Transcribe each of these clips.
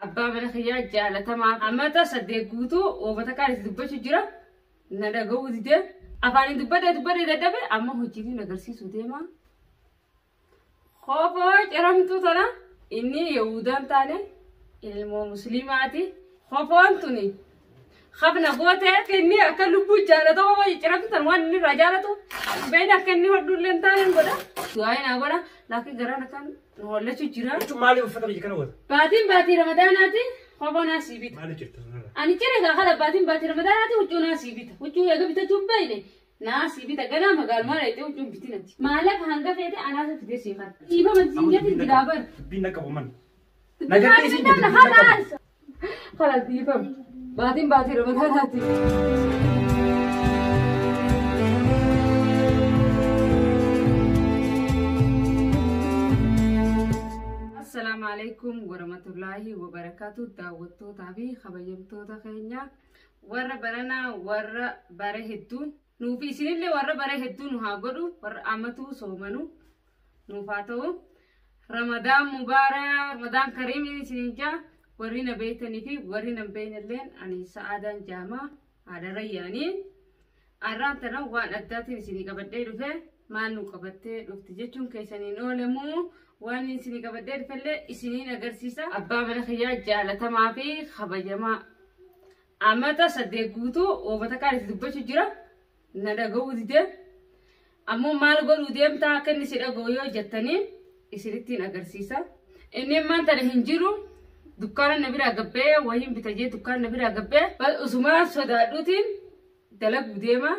أبا من خيال جالة ما أما تصدقوتو وبتكاري تدبش جرا ندا جوز ده أفاني دبده ده أما هو جدي نقرسي سوديما خوفه جرمتو ترى إني يهودان تاني المسلماتي خوفون توني خفنا قوته كني أكل لبوج جالة وما يجرب تنوان إني رجالته بين أكني ودول لنتانين بودا سواين أقوله لكن جرانا كان نقول شو جرا شو مالي وفترة يجي كنوود باتين رمضان آتي خوفنا سيبيت مالي جرت أنا كده خلاص باتين رمضان آتي وجونا سيبيت وجو يا جبت تجوبيني ناس سيبيت أجنا مقال ما رأيته وجو بيتنا مالك هنگا فيته أنا سفيد سيفر إيبا مزيجة الجرابر بينا كبومن خلاص يفهم بعدين رمضان هاتي السلام عليكم ورحمة الله وبركاته دعوتو تابي خبيمتو تخينيا ورا برنا ورا بره هدو نوفي سنيل ورا بره هدو نهاجرو ورا أمتو سومنو نوفاتو رمضان مبارك رمضان كريم سنينجا ورينا بيتني في ورينا بين اللين أني سعادة جامع على رياني أران تنوع أداتي سني كبدي رفه ما نو كبدي رفتجتون كيسني نولمو واني سني كبدي رفله سني نجرسيسا أبا من خيال جالة ما في خبجما أما تصدقوتو وبتكاري تدبش جرا ندا جوز ده أمو مال قول وديم تاكن سيدا جويو جتني إسرتين أجرسيسا إني ما ترهنجرو دكان النبي رجبه وهم بتجي دكان النبي رجبه بس أسمع صدادوتين تلاق بديما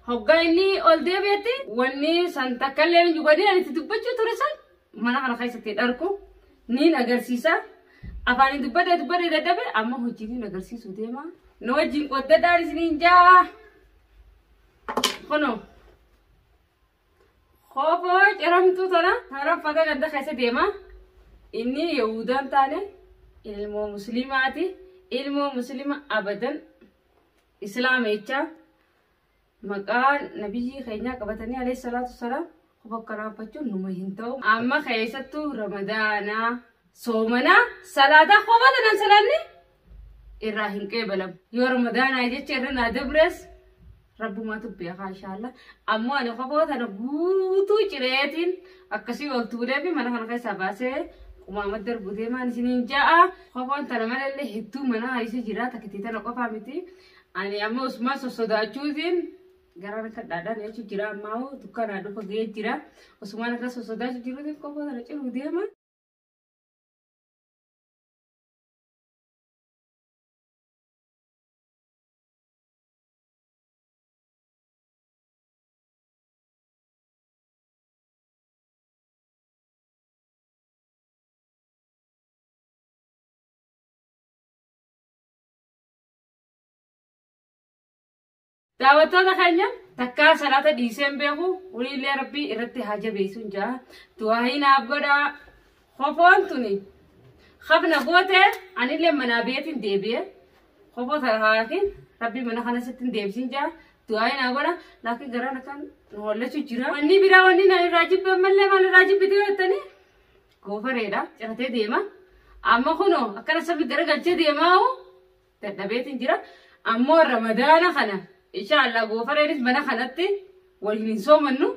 هقولني أول ده بيتي واني سنتكلم جواني أنا تدبج تورسان ما أنا خلاص خايس تداركو نين أجرسيسا أفاني دبده ده أما هو جدي نجرسيسو ديما نوجين قد دارس نينجا خنو خوفه جرمتو ترى هرب فدا قد خايس ديما إني يهودان تاني المسلماتي المسلمة أبدا إسلام إيجا مكان نبي خينا كبتني عليه الصلاة والسلام وبكرة بتشون نمهنتو أما خيستو رمضانا صومنا صلاة خوفتنا سلامني الراهن كبلم يو رمضان أيجي تشرنا دبرس رب ما تبيها إن شاء الله أما أنا خوفتنا بوتو جريتين أكسي وقتوري بي من خلق سباسه وما مدر بودي ما نسيني جاء خوفان ترى ما اللي هتو منا هايسة جرات كتير أنا قفا متي أنا أما اسمه سودا تشوزين قرارنا كدادا نيجي جرا ماو دكان أدو فجيت جرا اسمه أنا كلا سودا تشوزين خوفا ترى تشيل بودي ما دعوتنا خينا تكا صلاة ديسمبر ولي ربي إرتي حاجة بيسون جا توهين أبغدا خوفون توني خفنا قوته أنا اللي منابيت ديبيه خوفو تراهين ربي منا خنا ستين ديبسين جا توهين أبغدا لكن جرانا كان نقول شو جرا واني بيرا واني ناي راجب بملة مال راجب بديه تاني كوفريدا جرتي ديما أما خنو أكنا سبي جرا جتة ديما هو تدبيت جرا أما رمضان خنا إن شاء الله غوفرينس بنا خناتي والهنسو منو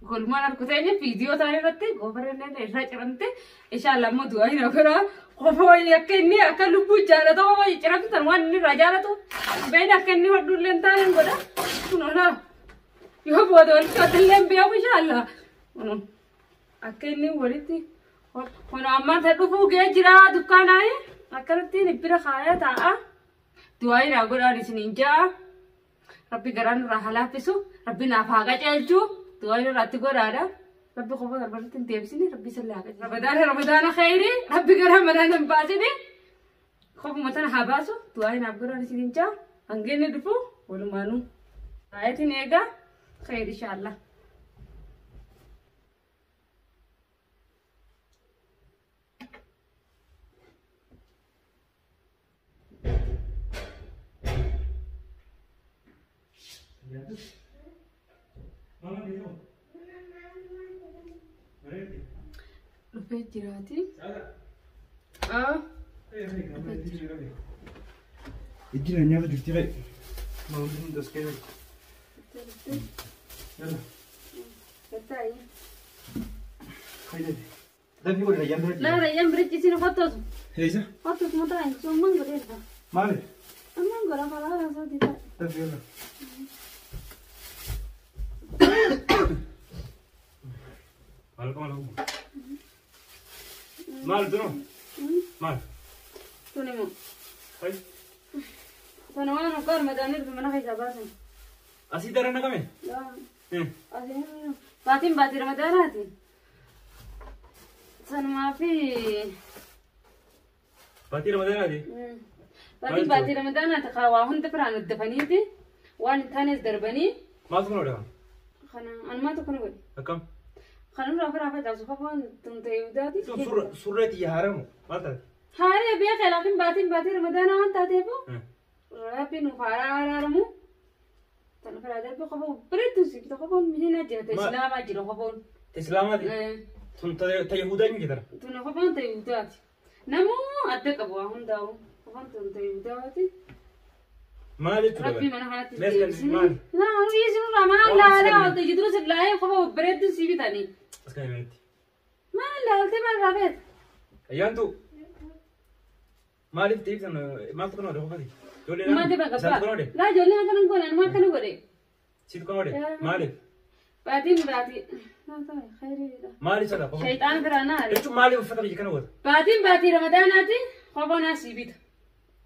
كل ما نركضين فيديو تاني رتي غوفرين إيش رانتي إن شاء الله ما دعائي نقرأ خوفه يكني أكل لبوج جالة تو ما يجرب تنوان إني رجالة تو بين أكني ودول لنتانين بودا شنونا يهبوا دول كتلهم بيا إن شاء الله أكني ولدي هنا أما تدوفو جرا دكاناي أكرتي نبير خايا تاء دعائي نقول أنا سنينجا ربي قران راحلا فيسو ربي نافعك جالجو دعائي راتي قرارا ربي خوفا دربنا تنتبسني ربي سلاك رمضان خيري ربي قران منا نباسني خوف متنا حباسو دعائي نقول أنا سنينجا أنجيني دفو ولو مانو آياتي نيجا خير إن شاء الله رفيت جراتي ادينا نياخذ جرتي ما ودنا ندرس كذا يلا كتاي خير ده في ولا ريان برد لا ريان برد سينو خطوط هيزا خطوط متاعي سو مانغو ديتا مالك مانغو لا خلاص صوتي ده في يلا مالك مال دنو مال تونيمو هاي فنوانا كار مدانير بمنا خيزا باسن أسي درنا كمان لا أسي باتين باتي رمضاناتي سن ما في باتي رمضان هذه باتي رمضانات خواهن تفران الدفنيتي وان ثاني دربني ما تكون ولا خنا أنا ما تكون ولا كم خنا رافع جالس خفان تنتيوداتي سورة يهارمو ما تعرف هاري بيا خلافين باتي رمضان وان تاتيبو رابي نفارا رامو تنفر هذا بخفون بريتوسي بتخفون مهنا جت إسلام أجرو خفون إسلام هذه تيهودا مين كده تنخفون تيوداتي نمو أدك أبوه هم داو خفون تيوداتي ما لي ربي من هاتي ليش كان مال لا يسمو رمان لا تجدرو سلاي خفون بريتوسي بتاني اسكان مالتي ما لا تبى رابط أيانتو ما لي تيجي ما تكون ولا خفدي ما تبى كبا لا جولي ما كانوا كون أنا ما كانوا كوري سيد كون ولا ما لي باتي ما طيب خيري ما لي صدق شيطان كرانا إنتو ما لي وفترة يجي كانوا ولا باتي رمضاناتي خفون ناسي بيت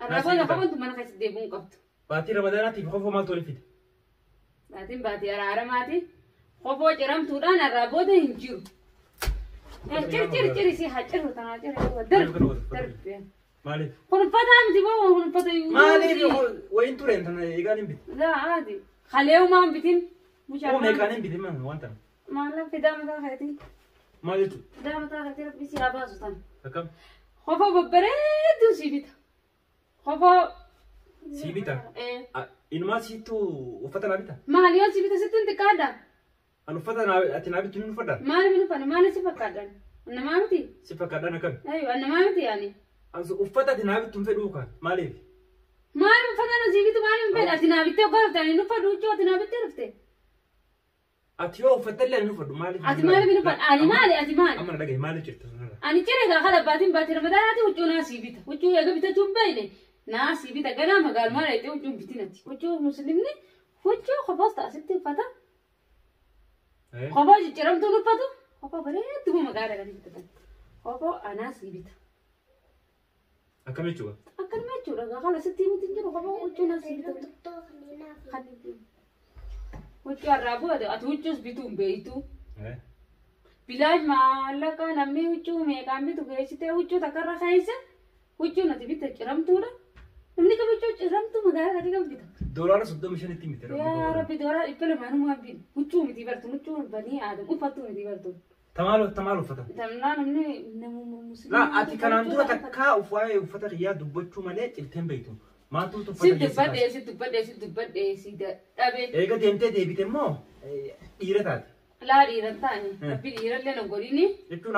الرابط خفون تمنا خيس ديبون قبط باتي رمضان هذه بخوف ما تولي فيد باتي أرارماتي خفون جرام توران الرابط هنجيو كير سي حجر وتناجر درب مالي هون فتام تبوا هون فتام مالي وين تورين تنا يقالين بيت لا عادي خليه ما بيتين مش هو ما عارف يقالين بيت ما هو أنت ما لا في دام تاخدي مالي تو دام تاخدي ربي سي أباز تان كم خفوا ببرد وسيبيت خفوا سيبيتا إيه إن ما سيتو وفتنا بيتا ما اليوم سيبيت ستين تكادا أنا فتنا أتنا بيت نو فتنا ما نبي نفهم ما نسيب كادا أنا ما متي سيفا كذا نكم أيوة أنا ما متي يعني أنسو وفتنا أتنا بيت تنفدوكا مالي ما نبي فتنا سيبيت ما نبي أتنا بيت وقرب تاني نفدو جو أتنا بيت رفته أتيو وفتنا نفدو مالي أتما نبي نفهم أنا مالي أتما أما نلاقي مالي جرت أنا كذا خلاص باتي رمضان هذه وجو ناسي بيته وجو يا بيته جنبيني ناسي بيته كنا ما قال ما رأيته وجو بيتناتي وجو مسلمني وجو خلاص تأسيت فتى خلاص جرام تقول فتى خلاص بريء تقول ما قال لك بيته خلاص أنا سي بيته أكمل يجوا أكل ما يجوا خلاص ستي متنجر خلاص وجو ناسي بيته وجو الرابو هذا أتوجس بيتهم بيتو بلاج مالك نمي وجو ميكان بيتو كيسته وجو تكرر خايسة وجو نتي بيته جرام تولا نمني كم جرام تو مقالة كذي كم بيته دولار صدق مش هنتي متر يا ربي دولار إبلا ما نمو أبين وجو متي برتو وجو بني آدم وفتو متي برتو تمالو فتح تمنا نمني نمو مسلم لا أتي كان عندنا تكا وفاي وفتح يا دبوتشو ملأ التم بيتو ما تو ست بدي سيدا أبي إيه قد يمتى تبي تمو إيرتات لا إيرتاني أبي إيرت لنا قوليني يتون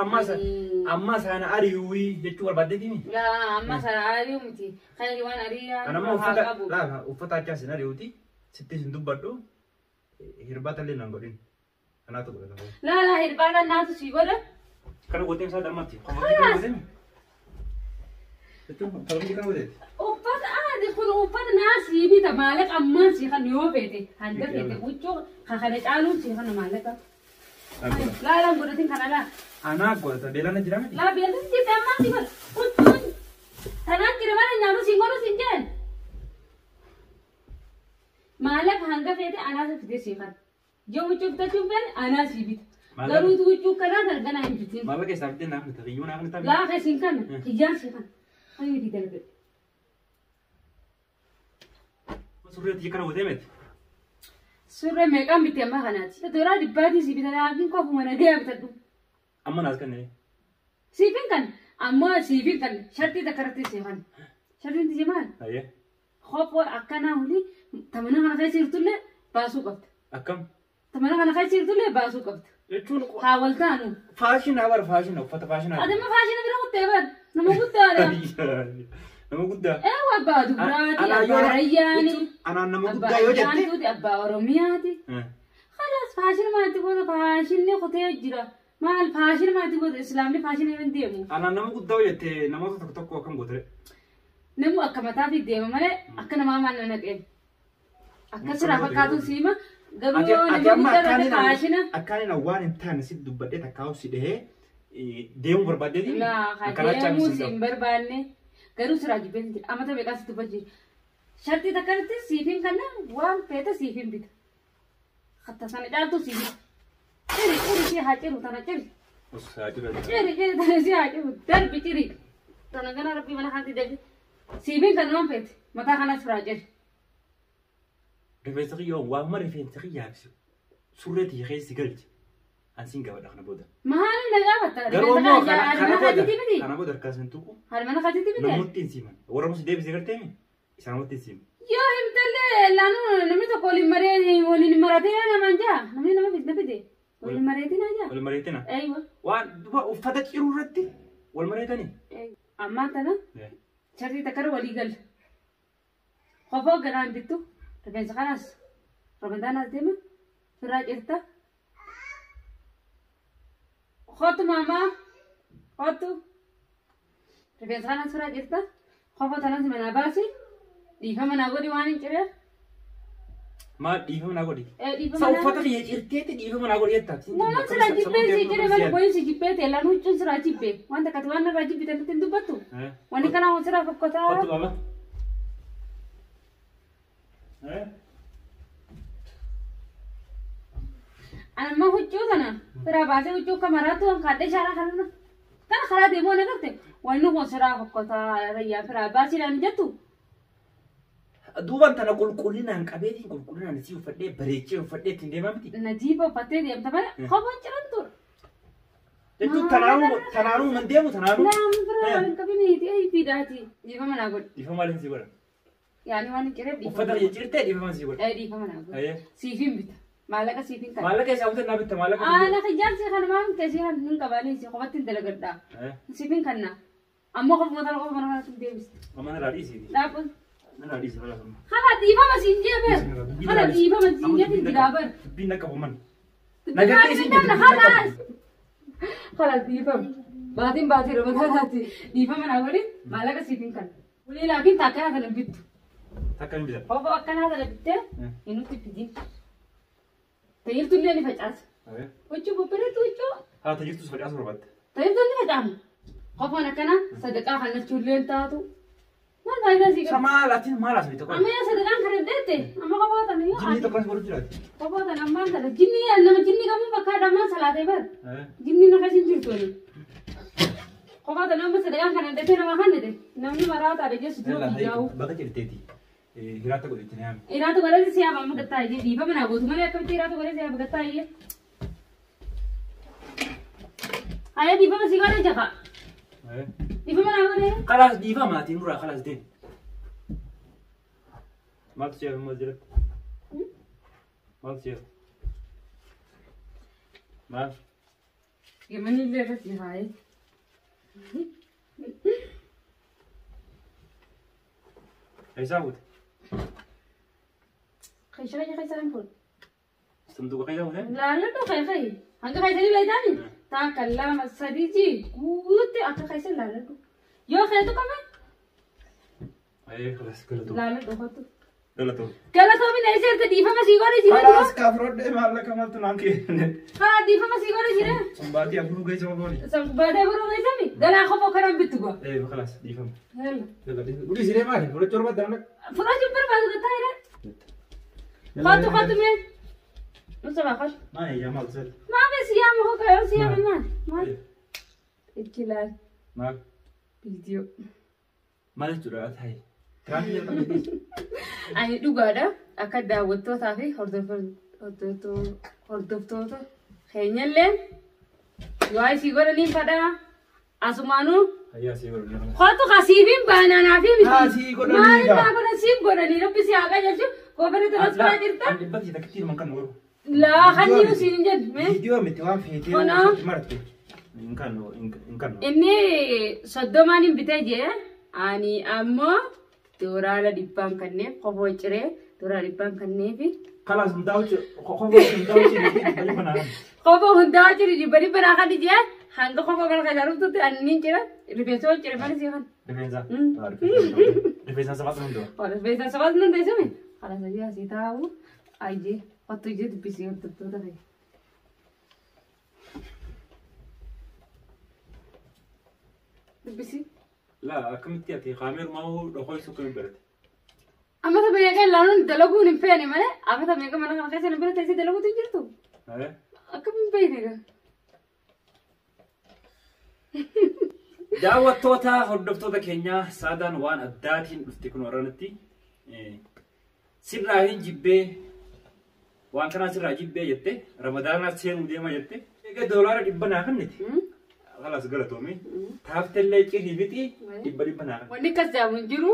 أما سانا أريوي يتون البديني لا أما سانا أريو متي خلي وانا أريا أنا ما وفتح لا وفتح كاس أريوتي ستة سندوب بدو هربات اللي نقولين أنا تقول لا هربات الناس سيقوله كانوا قلتين ساعة دمتي خلاص يتون كلام دي كانوا قلتين وفات خذ وفات ناس يبي تمالك أما سيخن يوبيتي هندك يتي وجو خخلت علون سيخن مالك لا قولتين كنا لا أنا قلت بيلانا جرامي لا بيلانا جرامي ما تقول وجو تنام كريمان نامو سينغورو سينجن مالك هندك يتي أنا سفيد سيخن جو وجو بتشوفين أنا سيبيت ضروري وجو كنا ترجعنا يمكن مالك يستعمل نعم تغيون عن تابع لا خسينكن خجان سيخن أيوة دي دلبي سورة يكره ودمت سورة مكان بتيما خناتي تدورا دبادي سيبي تلاقين كوفو من أجيب تدو أما ناس كنني سيفين كان أما سيفين كان شرطي ذكرتي سيفان شرطي تجمال أيه خوف أكنا هولي تمنا خنا خايس يرتله باسو قبت أكم تمنا خنا خايس يرتله باسو قبت jechuun Hawaltaanu. faashinaa bara faashinaa uffata faashinaa. Adama faashina bira kuttee bar. Nama guddaadha. Nama guddaa. Abbaa Duburaati, abbaa Rayyaani. Anaan nama guddaa yoo jette. Abbaa Jaantuuti, abbaa Oromiyaati. Khalas faashina maatii booda faashinni kutee jira. Maal faashina maatii booda Islaamni faashina hin deemu. Anaan nama guddaa yoo jette namoota tokko tokko akkam gootere. Namu akka mataaf deema malee akka namaa maal na naqeen. Akka siraa fakkaatu siima. Garuu nama guddaa faashina. Akkaan waan hin taane si dubbadhee takkaa'u si dhahee deemuu barbaaddeeti. Laa deemuu si hin barbaanne. Garuu siraa jibbeen jira. Amata meeqaa si dubbat jira. Shartii takkanatti siifin kanna waan feeta siifin bita. Hatta sana caaltu siifin. Ciri si haa ciru tana ciri. Ciri tana si haa ciru. Darbi ciri. Tana gana rabbii mana kanatti deebi. Siifin kan waan feete. Mataa kanas firaa ciri. Rifeensa xiyyoo waamuma rifeensa xiyyaabsu. Surreetii keessi galchi. Ansiin gabadha kana booda. Maali na gaafata? Garuu immoo kana booda harkaasin tuqu. Harmana katitti miti. Namooti hin siiman. Warra musi deebisee gartee mi? Isaan namooti hin siiman. Yoo himtallee laanu namni tokko waliin maratee namaan jaa. Namni nama fide. Waliin mareetina jaa. Waliin mareetina? Eeywa. Waan duba uffata ciruu irratti wal mareetanii? Ammaa tana shartii takkara walii galla. Qofoo garaan bittu. Rifeensa kanas Ramadaanaas deema. Firaa cirta. Kootu maamaa. Kootu. Rifeensa kanas firaa cirta. Qofoo tanas manaa baasi. Dhiifama naa godhi waan hin ciree. Maal dhiifama naa godhi? Dhiifama naa godhi. Uffata kiyya cirteetti dhiifama naa godhi jettaati. Waan siraa jibbee si ciree malee boyin si jibbee ta'e laan huccuun siraa jibbee. Wanta kati waan irraa jibbitan nutti hin dubbattu. Wanni kanaa waan siraa fokkotaa. Kootu maama. Anamma huccuu sana siraa baasee huccuu kamaraattu kan kaadhee shaaraa kanarra. Kana karaa deemoo na garte. Wanni kun siraa fokkotaa rayyaa firaa baasiidhaan jettu. Duuban tana qulqullinaan qabeetiin qulqullinaan si uffadhee bareechee uffadhee ittiin deemaa miti. Najiiba uffattee deemta malee kophaan cirantu. Jechuun tanaanuu man deemu tanaanuu. Naamu biraa waliin qabineeti fiidhaati. Dhiifama naa godhi. Dhiifama maaliin si godhan? Yaani waan hin cireef dhiifama. Uffata kiyya cirtee dhiifama si godhan. Dhiifama naa godhi. Siifin bita. Maallaqa siifin kana. Maallaqa isaa mutan naa bitta maallaqa. Maallaqa ijaarsi kana maal keessi hin qabaanii si qofatti hin dalagadhaa. Siifin kana. Ammoo qofuma tana qofa mana kanatti deebiste. Mana raadhiisi. Dhaabun. Mana raadhiisi fala sama. Kana dhiifama siin jeeber. Kana dhiifama siin jeeber diraabar. Binna qabaman. Nagartee siin jeeber. Kana dhiifama. Baatiin baatii Ramadaanaatti dhiifama naa godhi maallaqa siifin kana. Ulii laakiin takkanaa kana bittu. Takka hin bitan. Qofa akkanaa kana bittee hin nutti fidin. Tajaajiltu illee ni facaasa. Huccuu bobbareetu huccuu. Haa tajaajiltus facaasa barbaadde. Tajaajiltu ni facaamu. Qofaan akkana sadaqaa kannachuu illee taatu. Maal faayidaa sii qabu? Samaa laatiin maal haasawii tokko? Amma yaa sadaqaan kana deette amma qofaatan yoo Jinni tokkos godhu jiraati. qofaatan ammaan kana jinni nama jinni qabu bakka adammaan salaatee bar. Jinni nafa siin jirtuuni. Qofaatan amma sadaqaan kana deette nama kannete namni maraataadha jechuun dura biyyaa'u. Bakka jirteeti. Hiraata godhetti ni haame. Hiraata godhatti siyaama amma gattaa iyyee dhiifama naa gootu malee akkamitti hiraata godhee siyaama gattaa iyyee. Ayyaa dhiifama sii godhee jafa. Dhiifama naa godhee. Kalaas dhiifama maatiin duraa kalaas deemu. Maaltu siyaaf immoo jiratti? Maaltu siyaaf? Maal? Gimana illee irratti haayee. Eessaa fuute? Keeshaan kun. Sanduuqa keessa fuute? Laalladhu keeshaa. Hanga keesanii beektaani? Takka lama sadii guutuutti akka keessa laalladhu. Yoo keetu qaba? Kalaas galatoo. Laalladhu kottu. Galatoo. Galatoo mina eessatti dhiifama sii godhe jira. Kalaas kaafrodhee maallaqa maaltu naan kenne? Haa dhiifama sii godhe jira. Sumbaatii afuruu keessa mabooni. Baatee buruu keessami? Galaa qofoo karaa bittu gua. Kalaas dhiifama. Yalla. Guddi siree maali? Fudhachuu barbaadda malee? Fudhachuun barbaadu gattaa jira. Kottu mee. Nusa baafadhu. Maali yaa maaltu siree? Maali siyaama hoo kaayoo siyaama maali? Maali? Itti ilaali. Maal? Viidiyoo. Maal jechuudha taa'e? Tiraafii jalqabee. Ani dhugaadha akka daawwattootaa fi hordoftoota keenyallee yoo isii godhanii fadhaa asumaanuu Ayyaa sii godhanii. kootu kasiifiin baanaanaa fi miti. Sii godhanii. Maal irraa godhan siif godhanii rabbi si haa qajeelchu koofere taras fudhaa jirta. Dhibbatti takkittii himan kan nu godhu. لا خليه سينجد فيديو متوام فيديو أنا مرتي إن كانوا إني صدماني بتاجي أني أما تورا لا ديبان كنّي خبوجرة تورا ديبان كنّي في خلاص مداوش مداوش بني بنا خبو هنداجري دي بني بنا خدي جا هندو خبو كنا كجارو تو أني كذا ريبيسول كذا بني سيفن ريفيزا سبعة منو और वैसा सवाल नहीं दे समें खाला सही है सीता वो आइए और तुझे पिसी और तो है पिसी لا كم تياتي خامر ما هو دخول سكر برد أما तो भैया क्या लानू दलोगु निम्पे नहीं मरे अबे तो मेरे को मना कैसे निम्पे तैसे दलोगु तुझे जिर तू अरे अकब निम्पे ही नहीं daawwattoota hordoftoota keenya saadaan waan addaatiin dhufte kun warranatti sirraa hin jibbee waan kanaa sirraa jibbee jette ramadaanaa seenuu deema jette egaa doolaara 100 naa kanniti خلاص galatoomii taaftellee qeetii miti 100 naa wanni kas jaamun jiru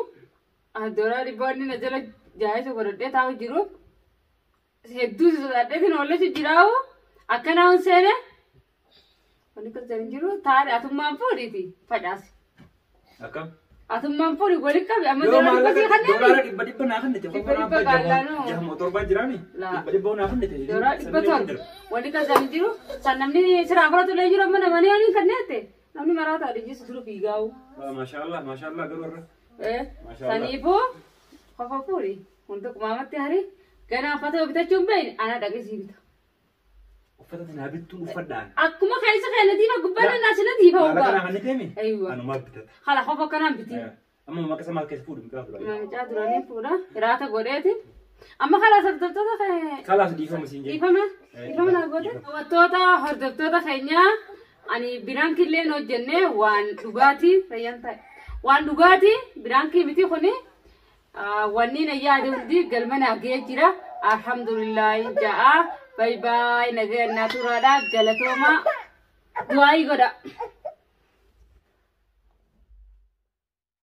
doolaara 100 na jala jaayisa godhadhee taa'u jiru hedduu sodaadheetiin oolleetu jiraawu akkanaa hun seene wanni kas jaamun jiru taa'ee atummaan fuudhiiti facaasi akkam atummaan fuudhi waliin qabi amma doolaara 100 kanneen doolaara 100 naa kanniti dhibba gaalaanoo jahamoo torba jiraani 100 naa kanniti doolaara 100 wanni kas jaamun jiru san namni siraa fudhatu illee jiru amma namanii ani kanneette namni maraata adijjisu jiru fiigaawu maashaallah garuu saniifuu qofa fuudhi wanta qumaamatti hari ganaa uffata bitachuun beeyne ana dhageessii bita. uffata tanaa bittuun uffadhaan. Akkuma keessa keenyatiif gubbaan naasinaatiif hawwa. Maala kanaa kan niteemi? Aywa. Anumaa bitata. Hala qofa kanaan biti. Amma maqasa maal keessa fuudhu miqaa dura. Miqaa duranii fuudha. Hiraata godheeti. Amma kalaas hordoftoota kalaas dhiifama siin jedhu. Dhiifama naa goote. Hordoftoota keenyaa ani biraanki illee hojjennee waan dhugaatii fayyaan ta'e. Waan dhugaatii biraanki miti kuni wanni na yaade hundi galma naagee jira. Alhamdulillah ja'a. Bye bye. Nagaa naaturaadha galatooma. Du'aayi godha.